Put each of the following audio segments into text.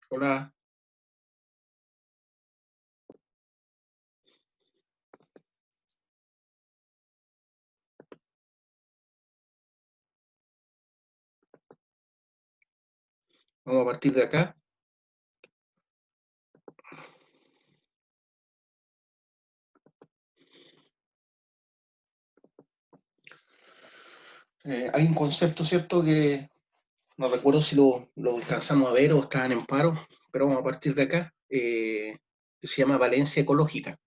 Hola, vamos a partir de acá. Hay un concepto, ¿cierto? Que no recuerdo si lo alcanzamos a ver o estaban en paro, pero vamos a partir de acá, que se llama valencia ecológica.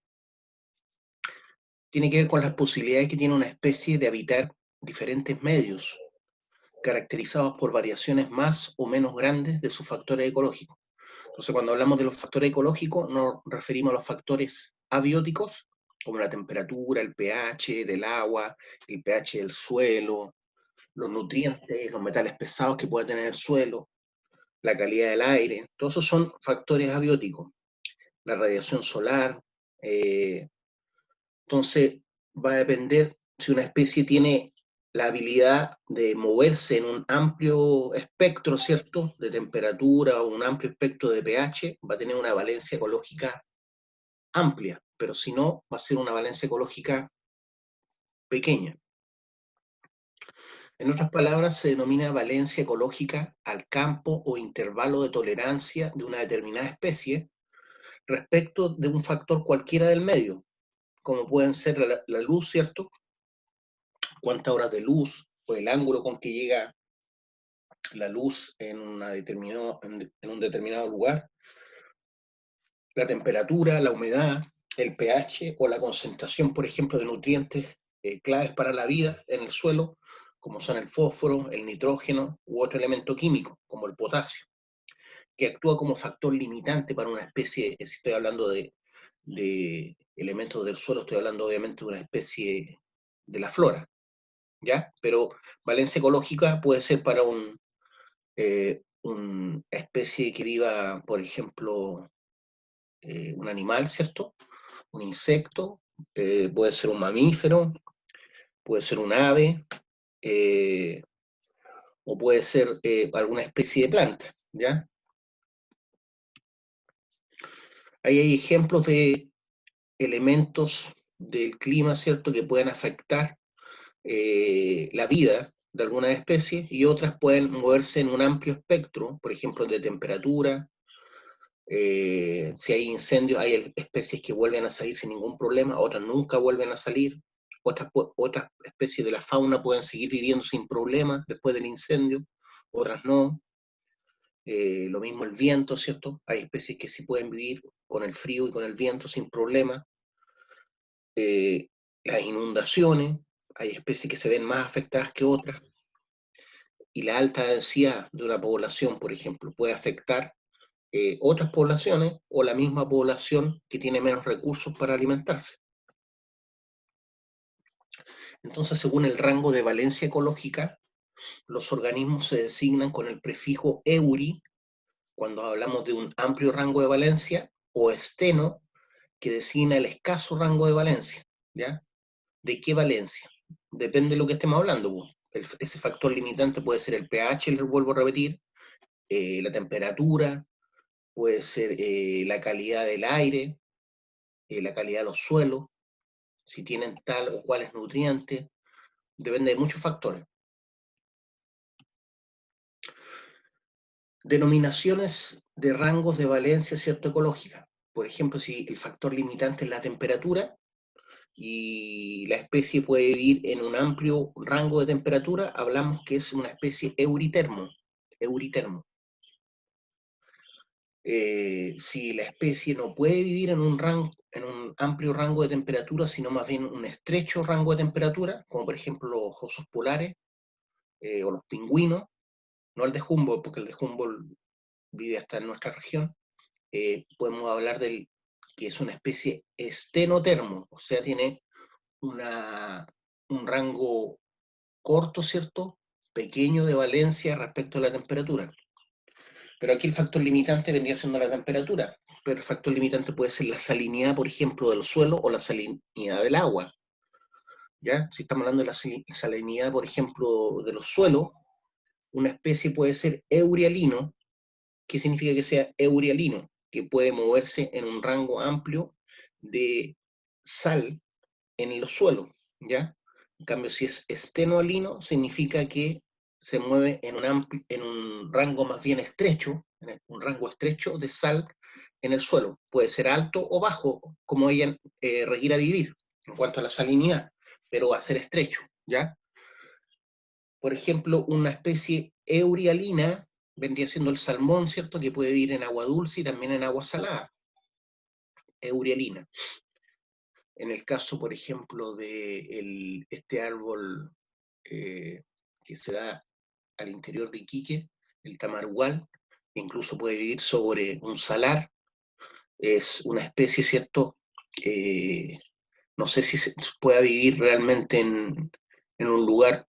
Tiene que ver con las posibilidades que tiene una especie de habitar diferentes medios, caracterizados por variaciones más o menos grandes de sus factores ecológicos. Entonces, cuando hablamos de los factores ecológicos, nos referimos a los factores abióticos, como la temperatura, el pH del agua, el pH del suelo, los nutrientes, los metales pesados que puede tener el suelo, la calidad del aire, todos esos son factores abióticos, la radiación solar. eh, entonces, va a depender si una especie tiene la habilidad de moverse en un amplio espectro, ¿cierto?, de temperatura o un amplio espectro de pH, va a tener una valencia ecológica amplia, pero si no, va a ser una valencia ecológica pequeña. En otras palabras, se denomina valencia ecológica al campo o intervalo de tolerancia de una determinada especie respecto de un factor cualquiera del medio, como pueden ser la luz, ¿cierto? Cuántas horas de luz o el ángulo con que llega la luz en un determinado lugar, la temperatura, la humedad, el pH o la concentración, por ejemplo, de nutrientes claves para la vida en el suelo, como son el fósforo, el nitrógeno u otro elemento químico, como el potasio, que actúa como factor limitante para una especie. Si estoy hablando de elementos del suelo, estoy hablando obviamente de una especie de la flora, ¿ya? Pero valencia ecológica puede ser para una especie que viva, por ejemplo, un animal, ¿cierto? Un insecto, puede ser un mamífero, puede ser un ave, eh, o puede ser alguna especie de planta, ¿ya? Ahí hay ejemplos de elementos del clima, ¿cierto?, que pueden afectar la vida de algunas especies y otras pueden moverse en un amplio espectro, por ejemplo, de temperatura. Si hay incendios, hay especies que vuelven a salir sin ningún problema, otras nunca vuelven a salir. Otras especies de la fauna pueden seguir viviendo sin problemas después del incendio, otras no. Lo mismo el viento, ¿cierto? Hay especies que sí pueden vivir con el frío y con el viento sin problema. eh, las inundaciones, hay especies que se ven más afectadas que otras, y la alta densidad de una población, por ejemplo, puede afectar otras poblaciones o la misma población que tiene menos recursos para alimentarse. Entonces, según el rango de valencia ecológica, los organismos se designan con el prefijo euri cuando hablamos de un amplio rango de valencia, o esteno, que designa el escaso rango de valencia, ¿ya? ¿De qué valencia? Depende de lo que estemos hablando. Ese factor limitante puede ser el pH, les vuelvo a repetir, la temperatura, puede ser la calidad del aire, la calidad de los suelos, si tienen tal o cuales nutrientes, depende de muchos factores. Denominaciones de rangos de valencia, ¿cierto?, ecológica. Por ejemplo, si el factor limitante es la temperatura, y la especie puede vivir en un amplio rango de temperatura, hablamos que es una especie euritermo. Euritermo. Si la especie no puede vivir en un amplio rango de temperatura, sino más bien un estrecho rango de temperatura, como por ejemplo los osos polares o los pingüinos, no el de Humboldt, porque el de Humboldt vive hasta en nuestra región, podemos hablar del que es una especie estenotermo, o sea, tiene un rango corto, ¿cierto?, pequeño de valencia respecto a la temperatura. Pero aquí el factor limitante vendría siendo la temperatura, pero el factor limitante puede ser la salinidad, por ejemplo, del suelo o la salinidad del agua. ¿Ya? Si estamos hablando de la salinidad, por ejemplo, de los suelos, una especie puede ser eurialino, ¿Qué significa que sea eurialino? Que puede moverse en un rango amplio de sal en los suelos, ¿ya? En cambio, si es estenoalino, significa que se mueve en un rango más bien estrecho, en un rango estrecho de sal en el suelo. Puede ser alto o bajo, como ella requiera vivir, en cuanto a la salinidad, pero va a ser estrecho, ¿ya? Por ejemplo, una especie eurialina vendría siendo el salmón, ¿cierto? Que puede vivir en agua dulce y también en agua salada, eurialina. En el caso, por ejemplo, de este árbol que se da al interior de Iquique, el tamarugal, incluso puede vivir sobre un salar, es una especie, ¿cierto? Eh, no sé si se pueda vivir realmente en un lugar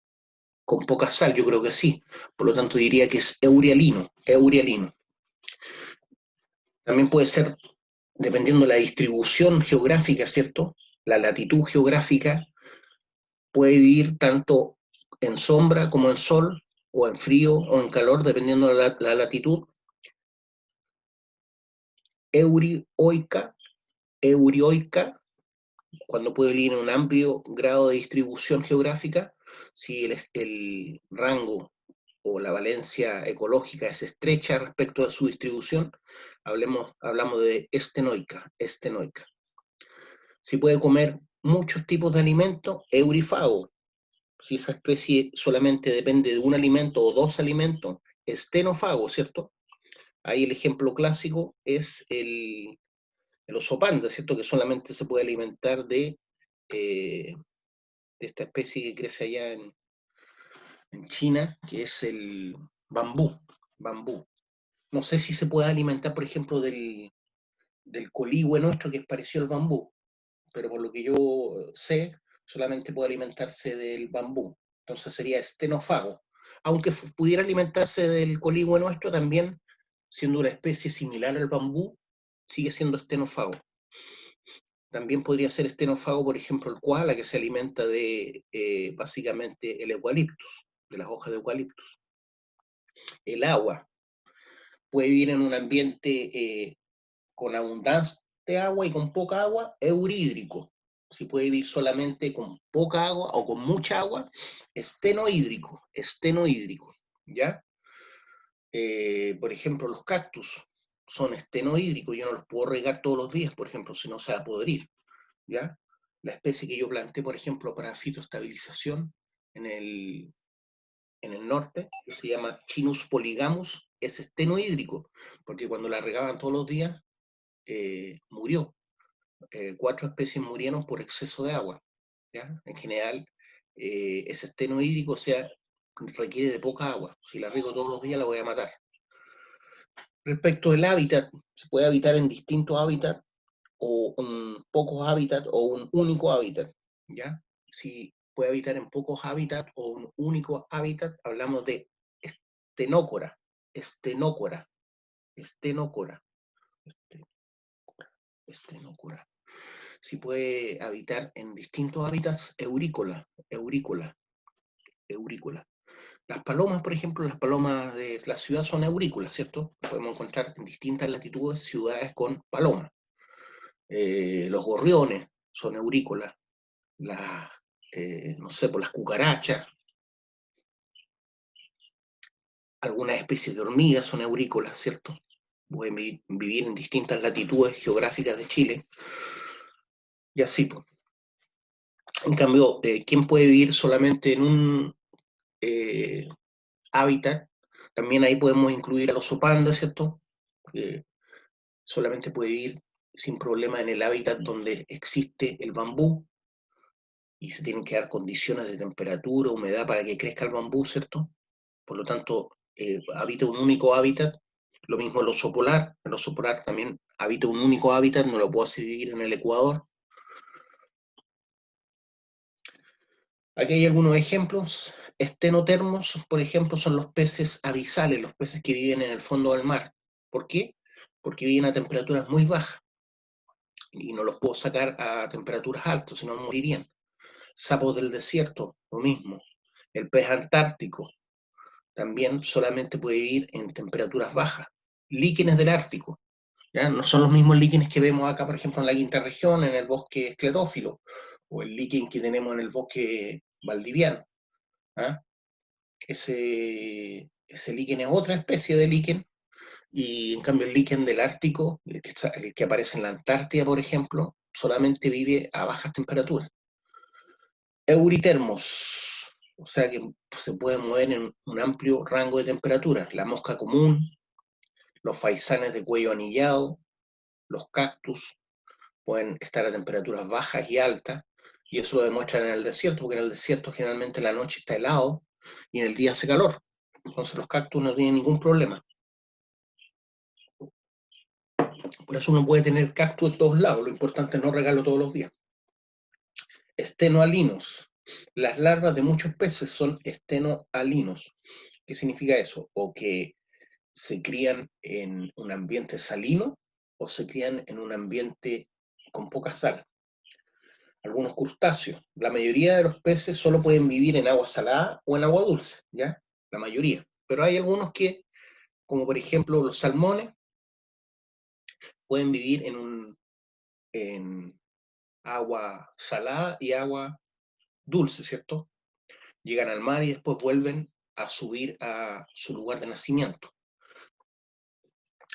con poca sal, yo creo que sí, por lo tanto diría que es eurialino, eurialino. También puede ser, dependiendo de la distribución geográfica, ¿cierto? La latitud geográfica, puede vivir tanto en sombra como en sol, o en frío o en calor, dependiendo de la latitud. Eurioica, eurioica, cuando puede vivir en un amplio grado de distribución geográfica, si el rango o la valencia ecológica es estrecha respecto a su distribución, hablamos de estenoica, estenoica. Si puede comer muchos tipos de alimentos, eurifago. Si esa especie solamente depende de un alimento o dos alimentos, estenofago, ¿cierto? Ahí el ejemplo clásico es el oso panda, ¿cierto? Que solamente se puede alimentar de esta especie que crece allá en China, que es el bambú, bambú. No sé si se puede alimentar, por ejemplo, del coligüe nuestro, que es parecido al bambú, pero por lo que yo sé, solamente puede alimentarse del bambú. Entonces sería estenófago. Aunque pudiera alimentarse del coligüe nuestro, también, siendo una especie similar al bambú, sigue siendo estenófago. También podría ser estenófago, por ejemplo, el koala, que se alimenta de básicamente el eucaliptus, de las hojas de eucaliptus. El agua puede vivir en un ambiente con abundancia de agua y con poca agua, eurídrico. Si puede vivir solamente con poca agua o con mucha agua, estenohídrico, estenohídrico, ¿ya? Por ejemplo, los cactus son estenohídricos, yo no los puedo regar todos los días, por ejemplo, si no se va a podrir, ¿ya? La especie que yo planté, por ejemplo, para fitoestabilización en el norte, que se llama Chinus polygamus, es estenohídrico, porque cuando la regaban todos los días, murió. 4 especies murieron por exceso de agua, ¿ya? En general, ese esteno hídrico, o sea, requiere de poca agua. Si la riego todos los días, la voy a matar. Respecto del hábitat, se puede habitar en distintos hábitats, o en pocos hábitats, o un único hábitat, ¿ya? Si puede habitar en pocos hábitats o un único hábitat, hablamos de estenócora, estenócora, estenócora, estenócora. Si puede habitar en distintos hábitats, eurícola, eurícola, eurícola. Las palomas, por ejemplo, las palomas de la ciudad son eurícolas, ¿cierto? Podemos encontrar en distintas latitudes ciudades con palomas. Los gorriones son eurícolas. No sé, por las cucarachas. Algunas especies de hormigas son eurícolas, ¿cierto? Pueden vivir en distintas latitudes geográficas de Chile. Y así, pues. En cambio, ¿quién puede vivir solamente en un hábitat? También ahí podemos incluir al oso panda, ¿cierto? Que solamente puede vivir sin problema en el hábitat donde existe el bambú y se tienen que dar condiciones de temperatura, humedad para que crezca el bambú, ¿cierto? Por lo tanto, habita un único hábitat. Lo mismo el oso polar también habita un único hábitat, no lo puedo hacer vivir en el Ecuador. Aquí hay algunos ejemplos. Estenotermos, por ejemplo, son los peces abisales, los peces que viven en el fondo del mar. ¿Por qué? Porque viven a temperaturas muy bajas y no los puedo sacar a temperaturas altas, si no morirían. Sapos del desierto, lo mismo. El pez antártico también solamente puede vivir en temperaturas bajas. líquenes del Ártico. ¿Ya? No son los mismos líquenes que vemos acá, por ejemplo, en la quinta región, en el bosque esclerófilo, o el líquen que tenemos en el bosque valdiviano. ¿Ah? Ese líquen es otra especie de líquen, y en cambio el líquen del Ártico, el que aparece en la Antártida, por ejemplo, solamente vive a bajas temperaturas. Euritermos, o sea que se puede mover en un amplio rango de temperaturas. La mosca común, los faisanes de cuello anillado, los cactus, pueden estar a temperaturas bajas y altas, y eso lo demuestran en el desierto, porque en el desierto generalmente la noche está helado y en el día hace calor. Entonces los cactus no tienen ningún problema. Por eso uno puede tener cactus en todos lados, lo importante es no regarlo todos los días. Estenoalinos. Las larvas de muchos peces son estenoalinos. ¿Qué significa eso? O que se crían en un ambiente salino o se crían en un ambiente con poca sal. Algunos crustáceos. La mayoría de los peces solo pueden vivir en agua salada o en agua dulce, ¿ya? La mayoría. Pero hay algunos que, como por ejemplo los salmones, pueden vivir en agua salada y agua dulce, ¿cierto? Llegan al mar y después vuelven a subir a su lugar de nacimiento.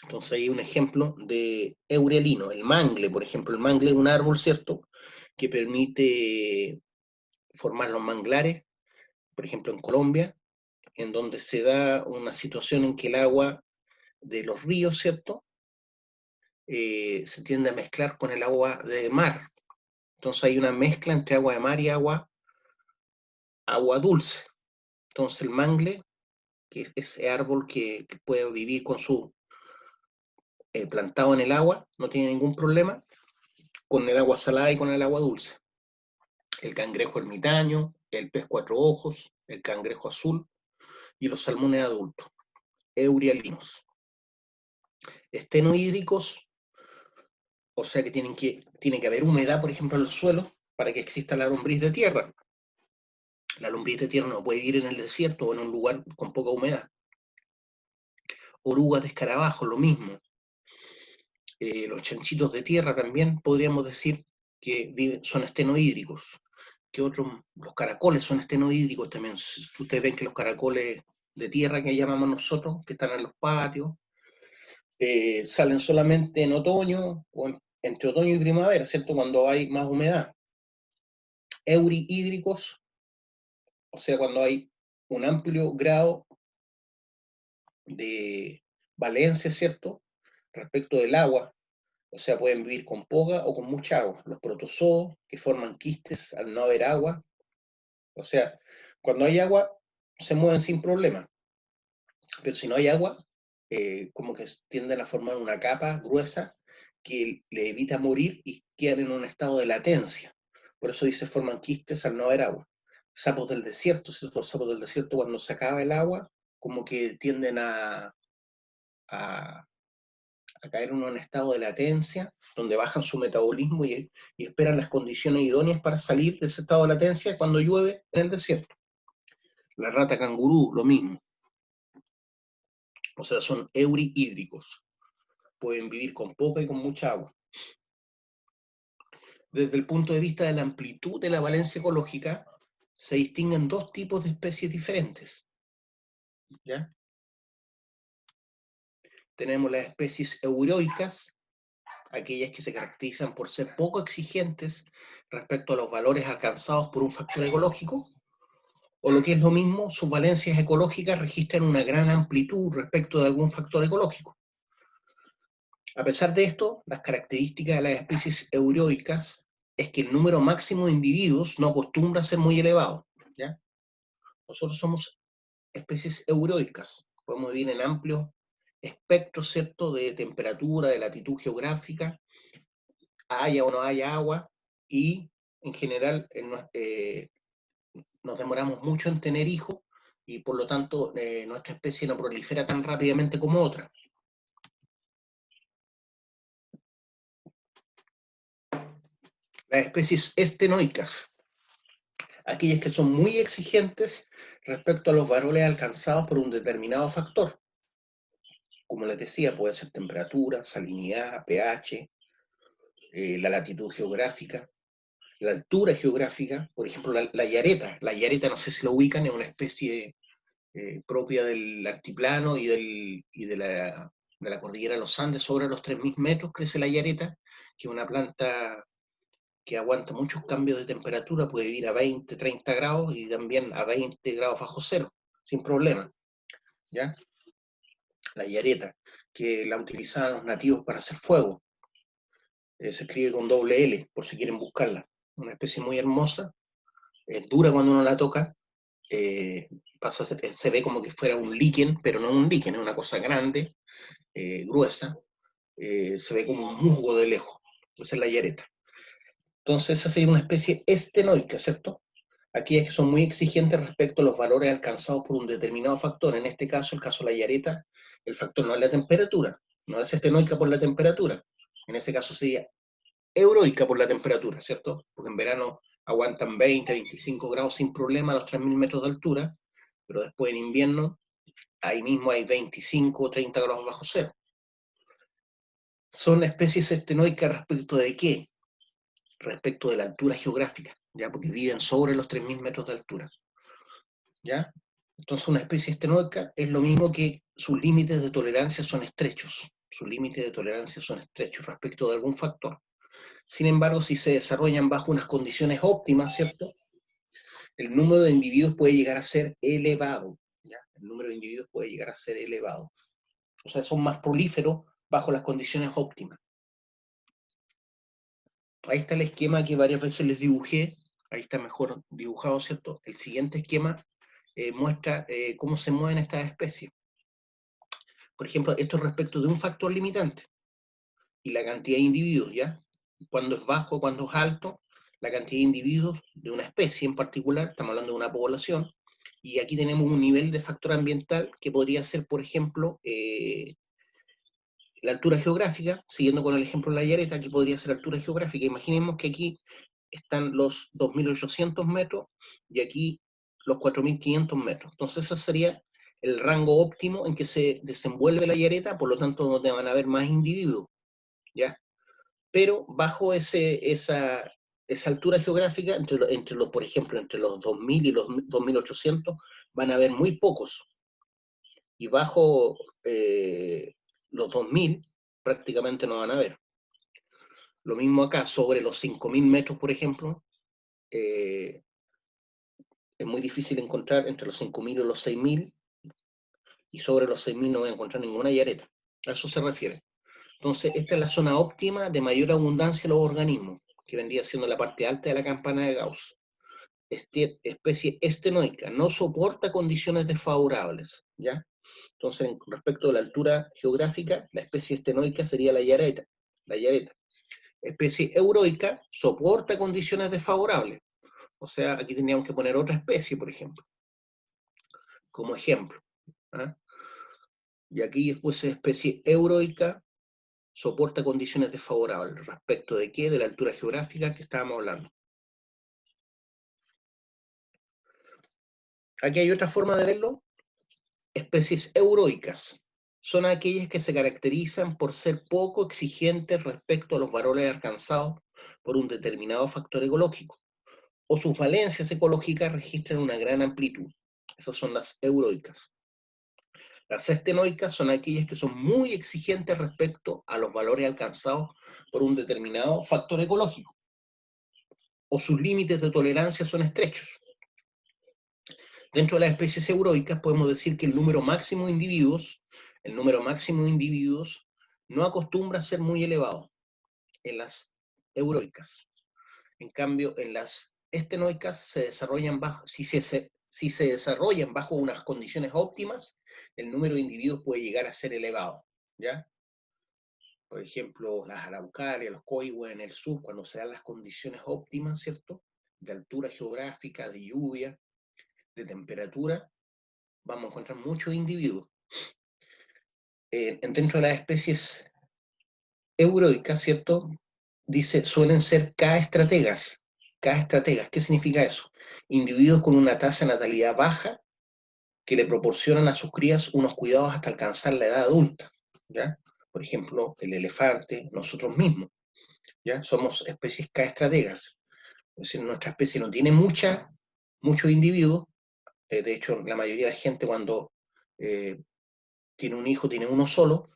Entonces hay un ejemplo de eurelino, el mangle, por ejemplo. El mangle es un árbol, ¿cierto?, que permite formar los manglares, por ejemplo en Colombia, en donde se da una situación en que el agua de los ríos, ¿cierto?, se tiende a mezclar con el agua de mar. Entonces hay una mezcla entre agua de mar y agua dulce. Entonces el mangle, que es ese árbol que puede vivir con su plantado en el agua, no tiene ningún problema con el agua salada y con el agua dulce. El cangrejo ermitaño, el pez cuatro ojos, el cangrejo azul y los salmones adultos, eurialinos. Estenohídricos, o sea que tiene que haber humedad, por ejemplo, en los suelos para que exista la lombriz de tierra. La lombriz de tierra no puede vivir en el desierto o en un lugar con poca humedad. Orugas de escarabajo, lo mismo. Los chanchitos de tierra también podríamos decir que son estenohídricos. ¿Qué otros? Los caracoles son estenohídricos también. Ustedes ven que los caracoles de tierra que llamamos nosotros, que están en los patios, salen solamente en otoño o entre otoño y primavera, ¿cierto?, cuando hay más humedad. Eurihídricos, o sea, cuando hay un amplio grado de valencia, ¿cierto?, respecto del agua, o sea, pueden vivir con poca o con mucha agua. Los protozoos, que forman quistes al no haber agua, o sea, cuando hay agua, se mueven sin problema, pero si no hay agua, como que tienden a formar una capa gruesa que le evita morir y quedan en un estado de latencia. Por eso dice forman quistes al no haber agua. Sapos del desierto, ¿cierto? Los sapos del desierto, cuando se acaba el agua, como que tienden a caer en un estado de latencia, donde bajan su metabolismo y esperan las condiciones idóneas para salir de ese estado de latencia cuando llueve en el desierto. La rata cangurú, lo mismo. O sea, son eurihídricos. Pueden vivir con poca y con mucha agua. Desde el punto de vista de la amplitud de la valencia ecológica, se distinguen dos tipos de especies diferentes. ¿Ya? Tenemos las especies euroicas, aquellas que se caracterizan por ser poco exigentes respecto a los valores alcanzados por un factor ecológico, o lo que es lo mismo, sus valencias ecológicas registran una gran amplitud respecto de algún factor ecológico. A pesar de esto, las características de las especies euroicas es que el número máximo de individuos no acostumbra a ser muy elevado, ¿ya? Nosotros somos especies euroicas, podemos vivir en amplios espectros, ¿cierto?, de temperatura, de latitud geográfica, haya o no haya agua, y en general nos demoramos mucho en tener hijos, y por lo tanto nuestra especie no prolifera tan rápidamente como otra. Las especies estenoicas, aquellas que son muy exigentes respecto a los valores alcanzados por un determinado factor. como les decía, puede ser temperatura, salinidad, pH, la latitud geográfica, la altura geográfica, por ejemplo, la yareta. La yareta, no sé si lo ubican, es una especie propia del altiplano y de la cordillera de los Andes. Sobre los 3.000 metros crece la yareta, que es una planta que aguanta muchos cambios de temperatura, puede vivir a 20, 30 grados y también a 20 grados bajo cero, sin problema, ¿ya? La yareta, que la utilizaban los nativos para hacer fuego. Se escribe con doble L, por si quieren buscarla. Una especie muy hermosa, es dura cuando uno la toca, eh, se ve como que fuera un líquen, pero no un líquen, es una cosa grande, gruesa, se ve como un musgo de lejos. Esa es la yareta. Entonces esa sería una especie estenoica, ¿cierto? Aquellas que son muy exigentes respecto a los valores alcanzados por un determinado factor. En este caso, el caso de la yareta, el factor no es la temperatura, no es estenoica por la temperatura. En ese caso sería euroica por la temperatura, ¿cierto? Porque en verano aguantan 20, 25 grados sin problema a los 3.000 metros de altura, pero después en invierno, ahí mismo hay 25 o 30 grados bajo cero. Son especies estenoicas respecto de qué? Respecto de la altura geográfica, ¿ya? Porque viven sobre los 3.000 metros de altura, ¿ya? Entonces una especie estenoica es lo mismo que sus límites de tolerancia son estrechos. Sus límites de tolerancia son estrechos respecto de algún factor. Sin embargo, si se desarrollan bajo unas condiciones óptimas, ¿cierto? El número de individuos puede llegar a ser elevado, ¿ya? El número de individuos puede llegar a ser elevado. O sea, son más prolíferos bajo las condiciones óptimas. Ahí está el esquema que varias veces les dibujé. Ahí está mejor dibujado, ¿cierto? El siguiente esquema muestra cómo se mueven estas especies. Por ejemplo, esto es respecto de un factor limitante y la cantidad de individuos, ¿ya? Cuando es bajo, cuando es alto, la cantidad de individuos de una especie en particular, estamos hablando de una población, y aquí tenemos un nivel de factor ambiental que podría ser, por ejemplo, la altura geográfica, siguiendo con el ejemplo de la yareta, que podría ser altura geográfica. Imaginemos que aquí están los 2.800 metros y aquí los 4.500 metros. Entonces ese sería el rango óptimo en que se desenvuelve la yareta, por lo tanto donde van a haber más individuos, ¿ya? Pero bajo esa altura geográfica, por ejemplo, entre los 2.000 y los 2.800, van a haber muy pocos. Y bajo los 2.000 prácticamente no van a haber. Lo mismo acá, sobre los 5.000 metros, por ejemplo, es muy difícil encontrar entre los 5.000 y los 6.000, y sobre los 6.000 no voy a encontrar ninguna yareta. A eso se refiere. Entonces, esta es la zona óptima de mayor abundancia de los organismos, que vendría siendo la parte alta de la campana de Gauss. Especie estenoica, no soporta condiciones desfavorables, ¿ya? Entonces, respecto de la altura geográfica, la especie estenoica sería la yareta. Especie euroica soporta condiciones desfavorables. O sea, aquí tendríamos que poner otra especie, por ejemplo, como ejemplo, ¿ah? Y aquí después especie euroica soporta condiciones desfavorables. ¿Respecto de qué? De la altura geográfica que estábamos hablando. Aquí hay otra forma de verlo. Especies euroicas son aquellas que se caracterizan por ser poco exigentes respecto a los valores alcanzados por un determinado factor ecológico, o sus valencias ecológicas registran una gran amplitud. Esas son las euroicas. Las estenoicas son aquellas que son muy exigentes respecto a los valores alcanzados por un determinado factor ecológico, o sus límites de tolerancia son estrechos. Dentro de las especies euroicas podemos decir que el número máximo de individuos no acostumbra a ser muy elevado en las euroicas. En cambio, en las estenoicas se desarrollan si se desarrollan bajo unas condiciones óptimas, el número de individuos puede llegar a ser elevado, ¿ya? Por ejemplo, las araucarias, los coihues en el sur, cuando se dan las condiciones óptimas, ¿cierto? De altura geográfica, de lluvia, de temperatura, vamos a encontrar muchos individuos. Dentro de las especies euroicas, ¿cierto? Dice, suelen ser K-estrategas. K-estrategas, ¿qué significa eso? Individuos con una tasa de natalidad baja que le proporcionan a sus crías unos cuidados hasta alcanzar la edad adulta. ¿ya? Por ejemplo, el elefante, nosotros mismos, ¿ya? Somos especies K estrategas. Es decir, nuestra especie no tiene muchos individuos. De hecho, la mayoría de gente cuando tiene un hijo tiene uno solo,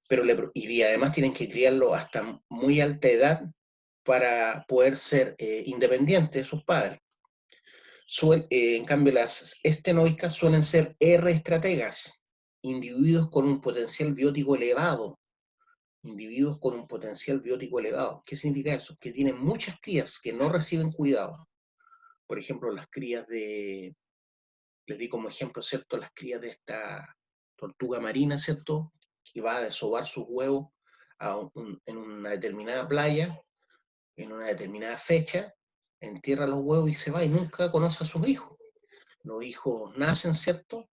pero y además tienen que criarlo hasta muy alta edad para poder ser independientes de sus padres. En cambio, las estenoicas suelen ser R estrategas, individuos con un potencial biótico elevado. Individuos con un potencial biótico elevado. ¿Qué significa eso? Que tienen muchas crías que no reciben cuidado. Por ejemplo, las crías les di como ejemplo, ¿cierto? Las crías de esta tortuga marina, ¿cierto? Que va a desovar sus huevos en una determinada playa, en una determinada fecha, entierra los huevos y se va y nunca conoce a sus hijos. Los hijos nacen, ¿cierto?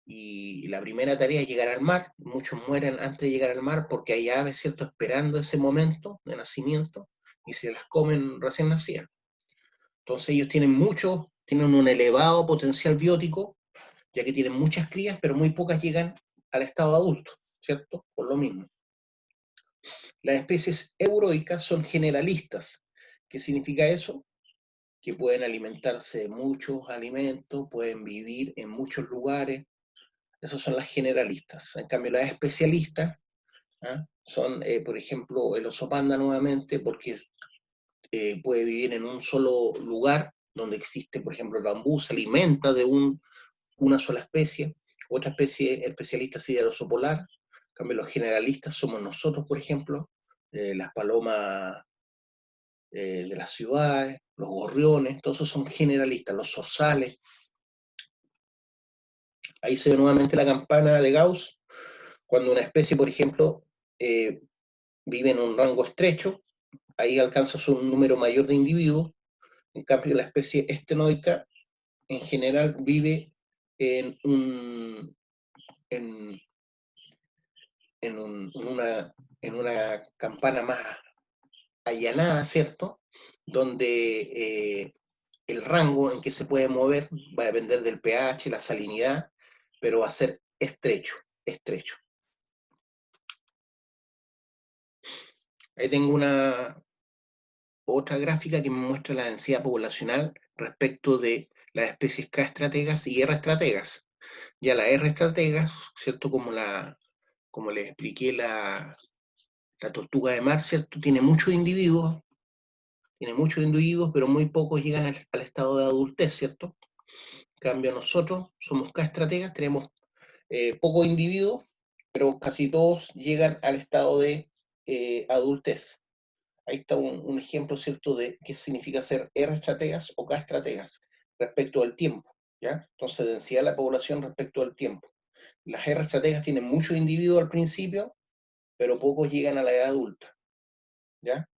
Y la primera tarea es llegar al mar. Muchos mueren antes de llegar al mar porque hay aves, ¿cierto?, esperando ese momento de nacimiento y se las comen recién nacidas. Entonces ellos tienen un elevado potencial biótico, ya que tienen muchas crías, pero muy pocas llegan al estado adulto, ¿cierto? Por lo mismo. Las especies euroicas son generalistas. ¿Qué significa eso? Que pueden alimentarse de muchos alimentos, pueden vivir en muchos lugares. Esas son las generalistas. En cambio, las especialistas, ¿ah?, son, por ejemplo, el oso panda nuevamente, porque puede vivir en un solo lugar donde existe, por ejemplo, el bambú, se alimenta de una sola especie. Otra especie especialista sería el oso polar. En cambio, los generalistas somos nosotros, por ejemplo, las palomas de las ciudades, los gorriones, todos esos son generalistas, los zorzales. Ahí se ve nuevamente la campana de Gauss, cuando una especie, por ejemplo, eh, vive en un rango estrecho, ahí alcanzas un número mayor de individuos. En cambio, la especie estenoica en general vive en, un, en, en, un, en una campana más allanada, ¿cierto? Donde el rango en que se puede mover va a depender del pH, la salinidad, pero va a ser estrecho, estrecho. Ahí tengo otra gráfica que me muestra la densidad poblacional respecto de las especies K estrategas y R estrategas. Ya la R estrategas, ¿cierto? Como les expliqué, la tortuga de mar, ¿cierto? Tiene muchos individuos, pero muy pocos llegan al estado de adultez, ¿cierto? En cambio, nosotros somos K estrategas, tenemos pocos individuos, pero casi todos llegan al estado de adultez. Ahí está un ejemplo, ¿cierto?, de qué significa ser R estrategas o K estrategas respecto del tiempo, ¿ya? Entonces, densidad de la población respecto del tiempo. Las R estrategas tienen muchos individuos al principio, pero pocos llegan a la edad adulta, ¿ya?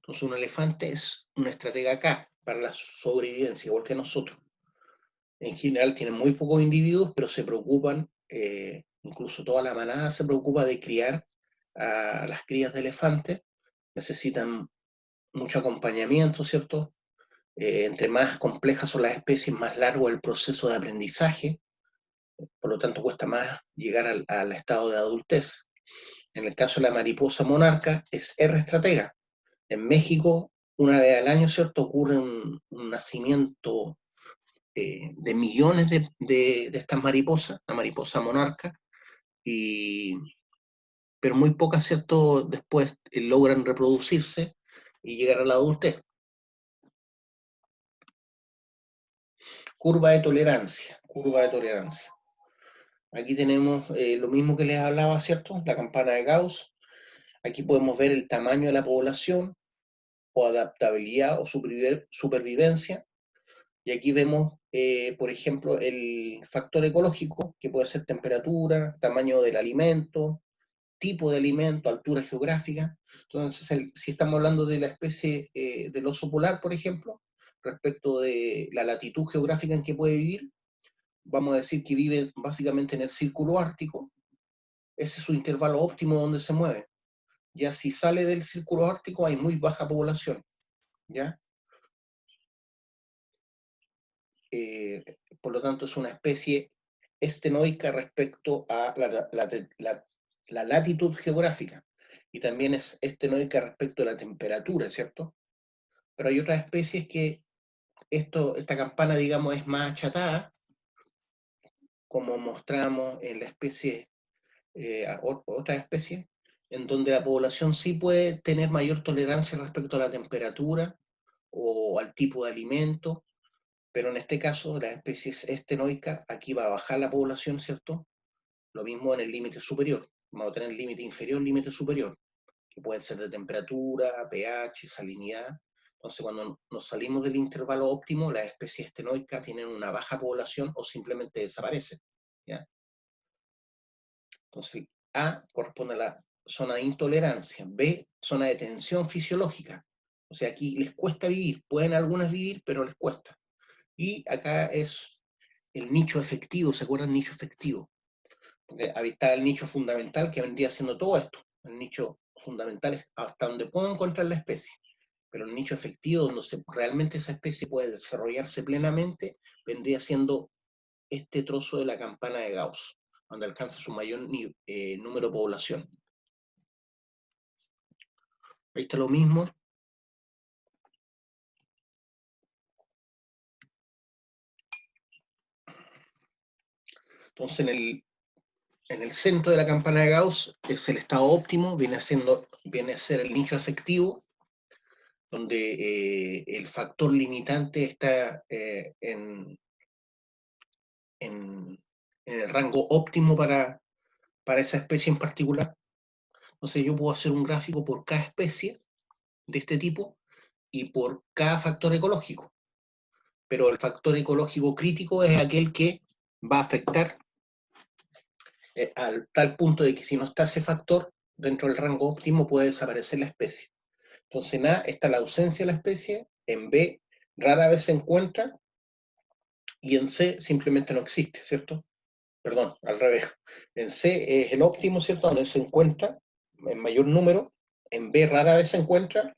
Entonces, un elefante es una estratega K para la sobrevivencia, igual que nosotros. En general tienen muy pocos individuos, pero se preocupan, incluso toda la manada se preocupa de criar a las crías de elefantes. Necesitan mucho acompañamiento, ¿cierto? Entre más complejas son las especies, más largo es el proceso de aprendizaje, por lo tanto cuesta más llegar al estado de adultez. En el caso de la mariposa monarca, es R estratega. En México, una vez al año, ¿cierto?, ocurre un nacimiento de millones de estas mariposas, la mariposa monarca, y, pero muy pocas, ¿cierto?, después logran reproducirse y llegar a la adultez. Curva de tolerancia, curva de tolerancia. Aquí tenemos lo mismo que les hablaba, ¿cierto? La campana de Gauss. Aquí podemos ver el tamaño de la población, o adaptabilidad o supervivencia. Y aquí vemos, por ejemplo, el factor ecológico, que puede ser temperatura, tamaño del alimento, tipo de alimento, altura geográfica. Entonces, si estamos hablando de la especie del oso polar, por ejemplo, respecto de la latitud geográfica en que puede vivir, vamos a decir que vive básicamente en el círculo ártico. Ese es su intervalo óptimo donde se mueve. Ya si sale del círculo ártico hay muy baja población, ¿ya? Por lo tanto es una especie estenoica respecto a la latitud geográfica, y también es estenoica respecto a la temperatura, ¿cierto? Pero hay otras especies que esta campana, digamos, es más achatada, como mostramos en la especie, otras especies, en donde la población sí puede tener mayor tolerancia respecto a la temperatura o al tipo de alimento, pero en este caso, la especie estenoica, aquí va a bajar la población, ¿cierto? Lo mismo en el límite superior. Vamos a tener límite inferior, límite superior, que pueden ser de temperatura, pH, salinidad. Entonces, cuando nos salimos del intervalo óptimo, las especies estenoicas tienen una baja población o simplemente desaparecen, ¿ya? Entonces, A corresponde a la zona de intolerancia, B, zona de tensión fisiológica. O sea, aquí les cuesta vivir, pueden algunas vivir, pero les cuesta. Y acá es el nicho efectivo, ¿se acuerdan? Nicho efectivo. Porque ahí está el nicho fundamental que vendría siendo todo esto. El nicho fundamental es hasta donde puedo encontrar la especie. Pero el nicho efectivo, donde realmente esa especie puede desarrollarse plenamente, vendría siendo este trozo de la campana de Gauss, donde alcanza su mayor número de población. Ahí está lo mismo. Entonces, en el centro de la campana de Gauss es el estado óptimo, viene a ser el nicho efectivo, donde el factor limitante está en el rango óptimo para esa especie en particular. Entonces yo puedo hacer un gráfico por cada especie de este tipo y por cada factor ecológico. Pero el factor ecológico crítico es aquel que va a afectar al tal punto de que si no está ese factor dentro del rango óptimo puede desaparecer la especie. Entonces en A está la ausencia de la especie, en B rara vez se encuentra y en C simplemente no existe, ¿cierto? Perdón, al revés. En C es el óptimo, ¿cierto? Donde se encuentra en mayor número, en B rara vez se encuentra,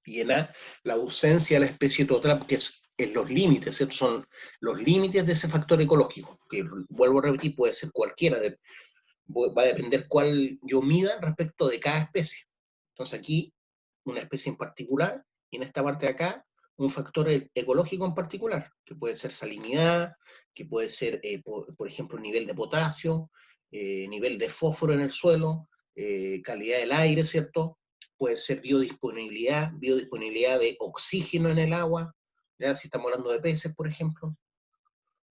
y en A la ausencia de la especie total, que es en los límites, ¿cierto? Son los límites de ese factor ecológico, que vuelvo a repetir, puede ser cualquiera, va a depender cuál yo mida respecto de cada especie. Entonces aquí, una especie en particular, y en esta parte de acá, un factor ecológico en particular, que puede ser salinidad, que puede ser, por ejemplo, nivel de potasio, nivel de fósforo en el suelo, calidad del aire, ¿cierto? Puede ser biodisponibilidad de oxígeno en el agua, ¿ya? Si estamos hablando de peces, por ejemplo.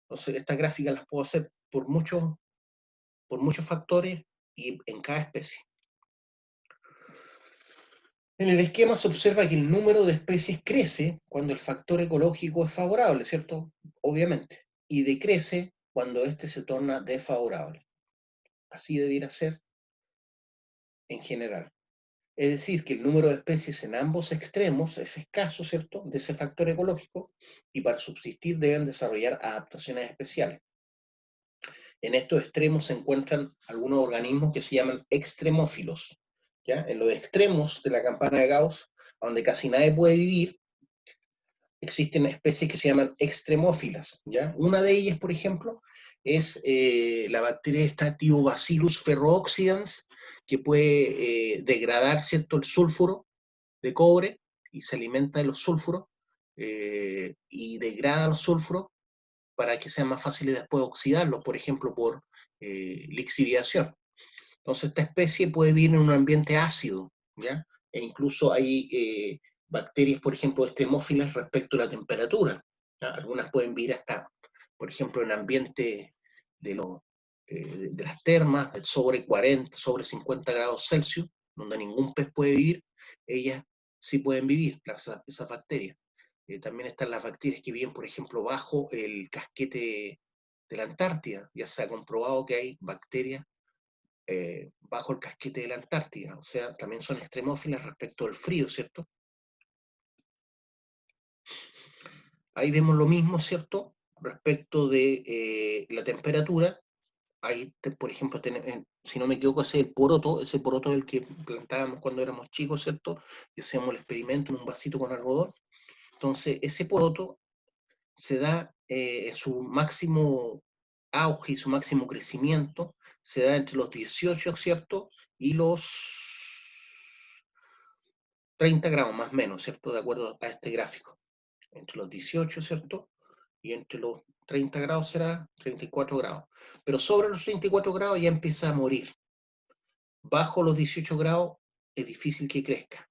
Entonces, estas gráficas las puedo hacer por muchos factores y en cada especie. En el esquema se observa que el número de especies crece cuando el factor ecológico es favorable, ¿cierto? Obviamente. Y decrece cuando éste se torna desfavorable. Así debiera ser en general. Es decir, que el número de especies en ambos extremos es escaso, ¿cierto?, de ese factor ecológico, y para subsistir deben desarrollar adaptaciones especiales. En estos extremos se encuentran algunos organismos que se llaman extremófilos, ¿ya? En los extremos de la campana de Gauss, donde casi nadie puede vivir, existen especies que se llaman extremófilas, ¿ya? Una de ellas, por ejemplo, es la bacteria Statiobacillus ferrooxidans, que puede degradar, ¿cierto?, el sulfuro de cobre y se alimenta de los sulfuros y degrada los sulfuros para que sean más fáciles después oxidarlos, por ejemplo, por lixiviación. Entonces, esta especie puede vivir en un ambiente ácido, ¿ya? E incluso hay bacterias, por ejemplo, extremófilas respecto a la temperatura, ¿ya? Algunas pueden vivir hasta, por ejemplo, en ambiente de, de las termas, sobre 40, sobre 50 grados Celsius, donde ningún pez puede vivir, ellas sí pueden vivir, esas bacterias. También están las bacterias que viven, por ejemplo, bajo el casquete de la Antártida. Ya se ha comprobado que hay bacterias bajo el casquete de la Antártida, o sea, también son extremófilas respecto al frío, ¿cierto? Ahí vemos lo mismo, ¿cierto? Respecto de la temperatura, ahí, por ejemplo, si no me equivoco, ese poroto es el que plantábamos cuando éramos chicos, ¿cierto? Y hacíamos el experimento en un vasito con algodón. Entonces, ese poroto se da en su máximo auge y su máximo crecimiento se da entre los 18, ¿cierto? Y los 30 grados más o menos, ¿cierto? De acuerdo a este gráfico. Entre los 18, ¿cierto? Y entre los 30 grados será 34 grados. Pero sobre los 34 grados ya empieza a morir. Bajo los 18 grados es difícil que crezca.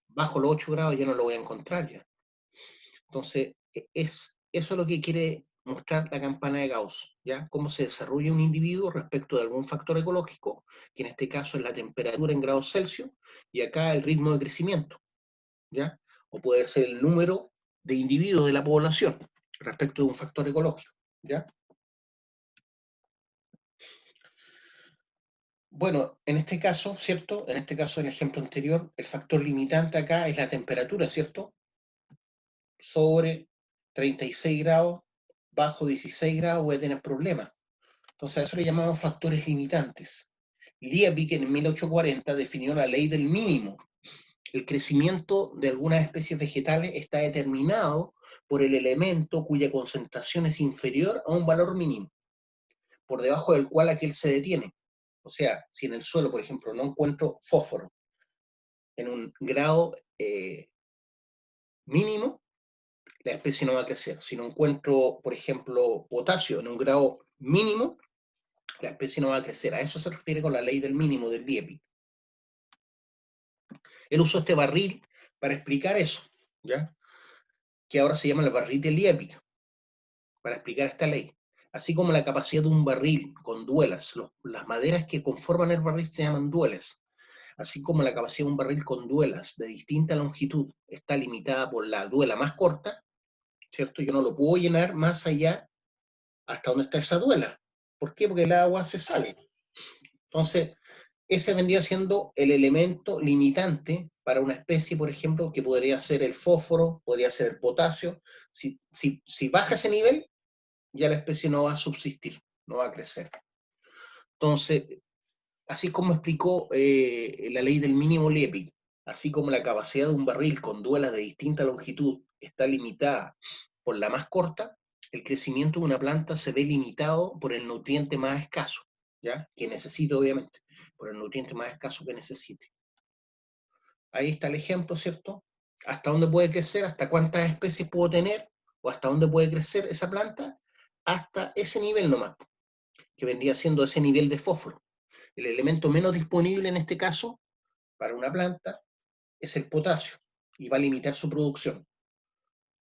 Bajo los 8 grados ya no lo voy a encontrar ya. Entonces, eso es lo que quiere mostrar la campana de Gauss, ¿ya? Cómo se desarrolla un individuo respecto de algún factor ecológico, que en este caso es la temperatura en grados Celsius, y acá el ritmo de crecimiento, ¿ya? O puede ser el número de individuos de la población respecto de un factor ecológico, ¿ya? Bueno, en este caso, ¿cierto? En este caso, en el ejemplo anterior, el factor limitante acá es la temperatura, ¿cierto? Sobre 36 grados, bajo 16 grados voy a tener problemas. Entonces a eso le llamamos factores limitantes. Liebig en 1840 definió la ley del mínimo. El crecimiento de algunas especies vegetales está determinado por el elemento cuya concentración es inferior a un valor mínimo, por debajo del cual aquel se detiene. O sea, si en el suelo, por ejemplo, no encuentro fósforo en un grado mínimo, la especie no va a crecer. Si no encuentro, por ejemplo, potasio en un grado mínimo, la especie no va a crecer. A eso se refiere con la ley del mínimo del Liebig. Él usó este barril para explicar eso, ¿ya? Que ahora se llama el barril de Liebig, para explicar esta ley. Así como la capacidad de un barril con duelas, las maderas que conforman el barril se llaman duelas, así como la capacidad de un barril con duelas de distinta longitud está limitada por la duela más corta, ¿cierto? Yo no lo puedo llenar más allá hasta donde está esa duela. ¿Por qué? Porque el agua se sale. Entonces, ese vendría siendo el elemento limitante para una especie, por ejemplo, que podría ser el fósforo, podría ser el potasio. Si baja ese nivel, ya la especie no va a subsistir, no va a crecer. Entonces, así como explicó la ley del mínimo Liebig, así como la capacidad de un barril con duelas de distinta longitud está limitada por la más corta, el crecimiento de una planta se ve limitado por el nutriente más escaso, ¿ya? Que necesite, obviamente, por el nutriente más escaso que necesite. Ahí está el ejemplo, ¿cierto? ¿Hasta dónde puede crecer? ¿Hasta cuántas especies puedo tener? ¿O hasta dónde puede crecer esa planta? Hasta ese nivel nomás, que vendría siendo ese nivel de fósforo. El elemento menos disponible en este caso, para una planta, es el potasio, y va a limitar su producción.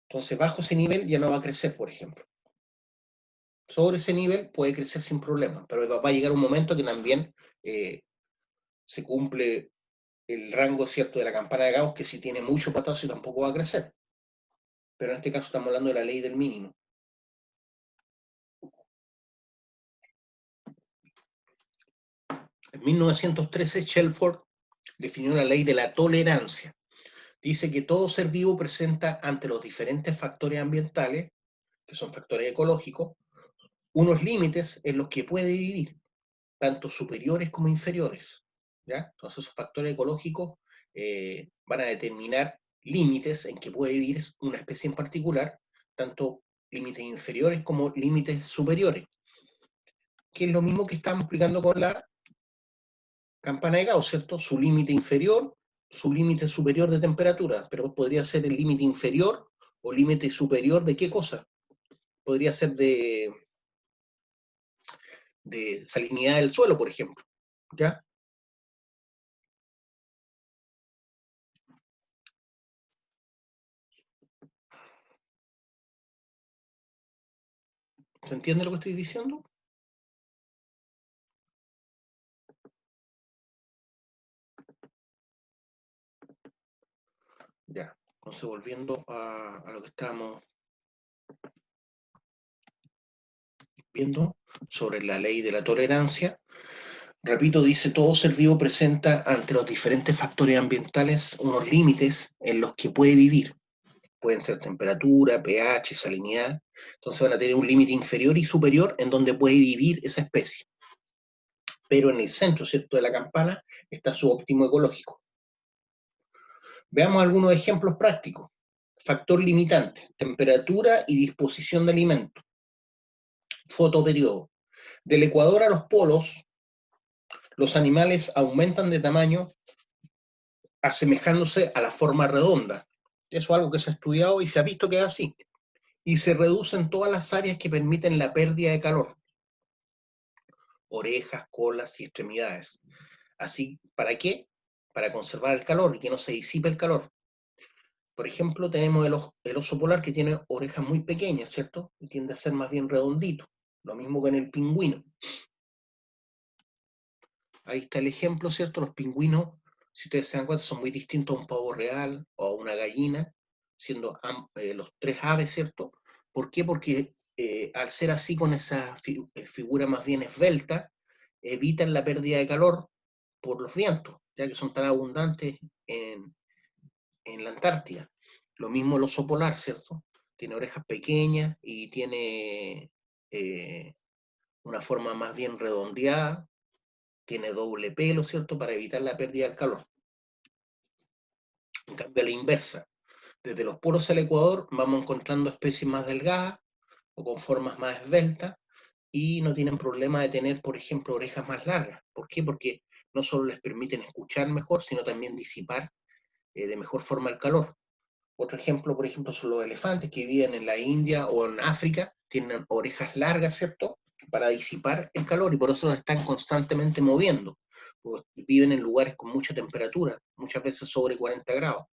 Entonces, bajo ese nivel ya no va a crecer, por ejemplo. Sobre ese nivel puede crecer sin problema, pero va a llegar un momento que también se cumple el rango cierto de la campana de Gauss, que si tiene mucho potasio tampoco va a crecer. Pero en este caso estamos hablando de la ley del mínimo. En 1913, Shelford definió la ley de la tolerancia. Dice que todo ser vivo presenta ante los diferentes factores ambientales, que son factores ecológicos, unos límites en los que puede vivir, tanto superiores como inferiores, ¿ya? Entonces esos factores ecológicos van a determinar límites en que puede vivir una especie en particular, tanto límites inferiores como límites superiores, que es lo mismo que estamos explicando con la campana de Gauss, ¿cierto? Su límite inferior, su límite superior de temperatura, pero podría ser el límite inferior o límite superior de qué cosa. Podría ser de salinidad del suelo, por ejemplo, ¿ya? ¿Se entiende lo que estoy diciendo? Ya, entonces volviendo a lo que estábamos viendo sobre la ley de la tolerancia, repito, dice, todo ser vivo presenta ante los diferentes factores ambientales unos límites en los que puede vivir. Pueden ser temperatura, pH, salinidad. Entonces van a tener un límite inferior y superior en donde puede vivir esa especie. Pero en el centro, ¿cierto?, de la campana está su óptimo ecológico. Veamos algunos ejemplos prácticos. Factor limitante, temperatura y disposición de alimento. Fotoperiodo. Del ecuador a los polos, los animales aumentan de tamaño asemejándose a la forma redonda. Eso es algo que se ha estudiado y se ha visto que es así. Y se reducen todas las áreas que permiten la pérdida de calor. Orejas, colas y extremidades. Así, ¿para qué? Para conservar el calor y que no se disipe el calor. Por ejemplo, tenemos el oso polar que tiene orejas muy pequeñas, ¿cierto? Y tiende a ser más bien redondito. Lo mismo con el pingüino. Ahí está el ejemplo, ¿cierto? Los pingüinos, si ustedes se dan cuenta, son muy distintos a un pavo real o a una gallina, siendo los tres aves, ¿cierto? ¿Por qué? Porque al ser así con esa figura más bien esbelta, evitan la pérdida de calor por los vientos, ya que son tan abundantes en la Antártida. Lo mismo el oso polar, ¿cierto? Tiene orejas pequeñas y tiene una forma más bien redondeada, tiene doble pelo, ¿cierto? Para evitar la pérdida del calor. En cambio, a la inversa, desde los polos al Ecuador vamos encontrando especies más delgadas o con formas más esbeltas y no tienen problema de tener, por ejemplo, orejas más largas. ¿Por qué? Porque no solo les permiten escuchar mejor, sino también disipar de mejor forma el calor. Otro ejemplo, por ejemplo, son los elefantes que viven en la India o en África, tienen orejas largas, ¿cierto? Para disipar el calor y por eso están constantemente moviendo. Porque viven en lugares con mucha temperatura, muchas veces sobre 40 grados.